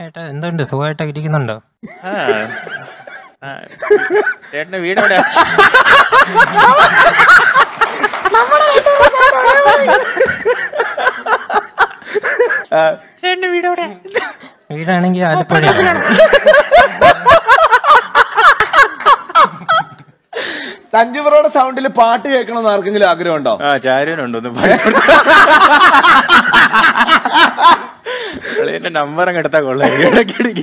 ചേട്ടാ എന്തുണ്ട്, സുഖമായിട്ടൊക്കെ ഇരിക്കുന്നുണ്ടോ? ചേട്ടന്റെ വീട് എവിടെയാ? ചേട്ടന്റെ വീട് എവിടെയാ? വീടാണെങ്കിൽ ആലപ്പുഴ. സഞ്ജു ബ്രോയുടെ സൗണ്ടിൽ പാട്ട് കേൾക്കണമെന്ന് ആർക്കെങ്കിലും ആഗ്രഹമുണ്ടോ? ചാരുനുണ്ടോ? നമ്പർ അങ്ങ് എടുത്താ കൊള്ളാം.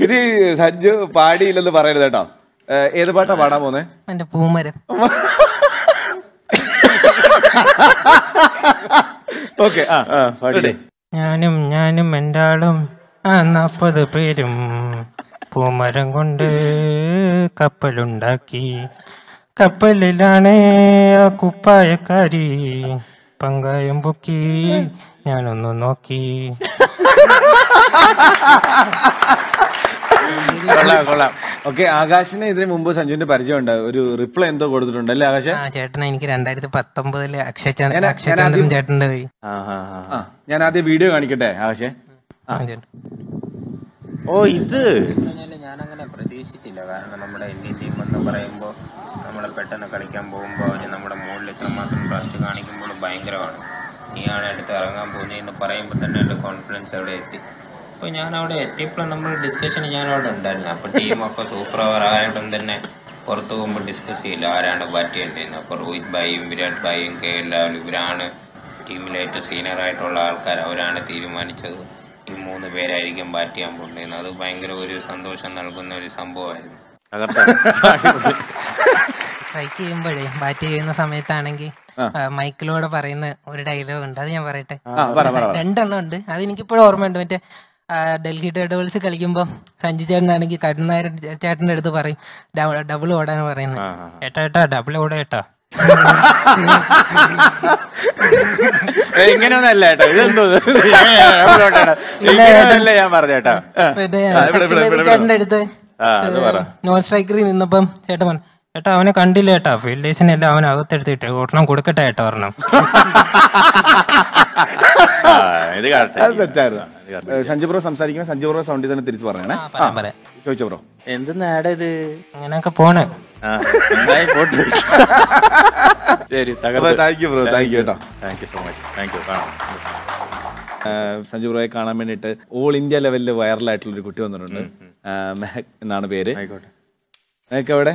ഇത് സഞ്ജു പാടിയില്ലെന്ന് പറയരുത് കേട്ടോ. ഏത് പാട്ടാ പാടാൻ പോന്നെ? എന്റെ പൂമരം. ഓക്കെ, ഞാനും എൻ്റെ ആളും 40 പേരും പൂമരം കൊണ്ട് കപ്പലുണ്ടാക്കി. കപ്പലിലാണ് ആ കുപ്പായക്കാരി, പങ്കായം പൊക്കി ഞാനൊന്നു നോക്കി. കൊള്ളാം. ഓക്കെ, ആകാശിന് ഇതിന് മുമ്പ് സഞ്ജുവിന്റെ പരിചയം ഉണ്ട്. ഒരു റിപ്ലൈ എന്തോ കൊടുത്തിട്ടുണ്ട് അല്ലേ ആകാശ്? ചേട്ടനെ എനിക്ക് 2019 അക്ഷയചന്ദ്രൻ ചേട്ടന്റെ വഴി. ഞാൻ ആദ്യം വീഡിയോ കാണിക്കട്ടെ ആകാശേ? ഓ, ഇത് ഞാനങ്ങനെ പ്രതീക്ഷിച്ചില്ല. കാരണം നമ്മുടെ ഇന്ത്യൻ ടീം എന്ന് പറയുമ്പോൾ നമ്മൾ പെട്ടെന്ന് കളിക്കാൻ പോകുമ്പോൾ അവർ നമ്മുടെ മുകളിൽ ഇത്രമാത്രം ട്രസ്റ്റ് കാണിക്കുമ്പോൾ ഭയങ്കരമാണ്. നീയാണ് അടുത്ത് ഇറങ്ങാൻ പോകുന്നതെന്ന് പറയുമ്പോൾ തന്നെ എൻ്റെ കോൺഫിഡൻസ് അവിടെ എത്തി. അപ്പോൾ ഞാൻ അവിടെ എത്തിയപ്പോൾ നമ്മൾ ഡിസ്കഷൻ ഞാനവിടെ ഉണ്ടായിരുന്നു. അപ്പോൾ ടീമൊക്കെ സൂപ്പർ ഓവർ ആയതുകൊണ്ട് തന്നെ പുറത്ത് പോകുമ്പോൾ ഡിസ്കസ് ചെയ്യില്ല ആരാണ് ബാറ്റ് ചെയ്യേണ്ടതെന്ന്. അപ്പോൾ രോഹിത് ഭായിയും വിരാട് ഭായിയും KL രാഹുൽ ഇവരാണ് ടീമിലെ ഏറ്റവും സീനിയർ ആയിട്ടുള്ള ആൾക്കാർ. അവരാണ് തീരുമാനിച്ചത് ഈ 3 പേരായിരിക്കും ബാറ്റ് ചെയ്യാൻ പോകുന്നത്. അത് ഭയങ്കര ഒരു സന്തോഷം നൽകുന്ന ഒരു സംഭവമായിരുന്നു. സ്ട്രൈക്ക് ചെയ്യുമ്പോഴേ ബാറ്റ് ചെയ്യുന്ന സമയത്താണെങ്കിൽ മൈക്കിലൂടെ പറയുന്ന ഒരു ഡയലോഗ് ഉണ്ട്, അത് ഞാൻ പറയട്ടെ. 2 ഉണ്ട്, അതെനിക്കിപ്പോഴും ഓർമ്മയുണ്ട്. മറ്റേ ഡൽഹി ഡേർഡെവിൾസ് കളിക്കുമ്പോൾ സഞ്ജു ചേട്ടനാണെങ്കിൽ കരുണാകരൻ ചേട്ടൻ്റെ അടുത്ത് പറയും ഡബിൾ ഓടാൻ പറയുന്നത്. ഏട്ടാ ഡബിൾ ഓടാ ഏട്ടാ. ഇങ്ങനെയൊന്നല്ല കേട്ടോ, ഇതെന്തോ ഞാൻ പറഞ്ഞേട്ടാ. ചേട്ടന്റെ അടുത്ത് നോൺ സ്ട്രൈക്കറിൽ നിന്നപ്പം ചേട്ടൻ പറഞ്ഞു, ഏട്ടാ അവനെ കണ്ടില്ല ഏട്ടാ, ഫീൽഡേഴ്സിനെല്ലാം അവൻ അകത്തെടുത്തിട്ട് ഒരെണ്ണം കൊടുക്കട്ടെ ഏട്ടാ ഒരെണ്ണം. സഞ്ജു ബ്രോ സംസാരിക്കുന്ന സഞ്ജു ബ്രോ സൗണ്ടിൽ തന്നെ തിരിച്ചു പറഞ്ഞേ. ചോദിച്ചോ ബ്രോ, എന്തെന്നാടാ ഇത്? അങ്ങനെയൊക്കെ പോണ്. ശരി, thank you bro, thank you കേട്ടോ. Thank you so much. Thank you. Sanju ബ്രോയെ കാണാൻ വേണ്ടിയിട്ട് ഓൾ ഇന്ത്യ ലെവലിൽ വൈറലായിട്ടുള്ള ഒരു കുട്ടി വന്നിട്ടുണ്ട്. മെഹക് എന്നാണ് പേര്. ആയിക്കോട്ടെ. മെഹക് എവിടെ?